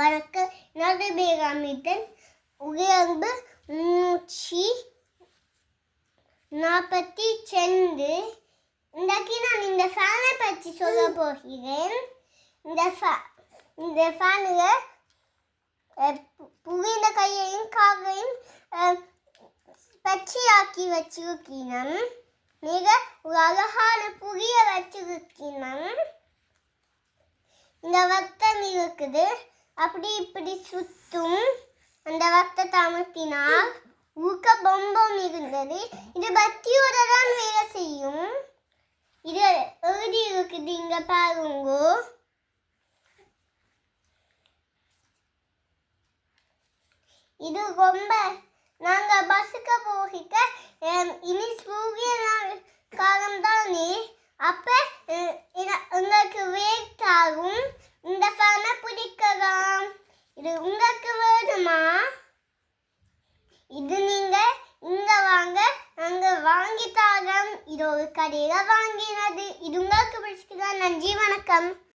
வணக்கம். என்னோட பேர் அமிதன். உயர்வு 342. இன்றைக்கு நான் இந்த ஃபேனை பற்றி சொல்ல போகிறேன். இந்த ஃபேனில் புவிந்த கையையும் காலையும் பச்சையாக்கி வச்சிருக்கணும். மிக ஒரு அழகான புரிய வச்சிருக்கணும். இந்த வட்டம் இருக்குது, அப்படி இப்படி சுத்தும். அந்த வட்டத்தை அமர்த்தினால் ஊக்க பொம்பம் இருந்தது. இது பத்தியோட தான் வேலை செய்யும். இது எழுதி இருக்குது, இங்க பாருங்க. இது ரொம்ப நாங்க பஸ்ஸுக்கு போகிக்க இனி சூரிய காலம் தானே, அப்ப உங்களுக்கு வேட் ஆகும். இந்த ஃபேனை பிடிக்கலாம். இது உங்களுக்கு வேணுமா? இது நீங்க இங்க வாங்க, நாங்க வாங்கி தரோம். இது ஒரு கடையில வாங்கினது. இது உங்களுக்கு பிடிச்சிருக்கா? நன்றி, வணக்கம்.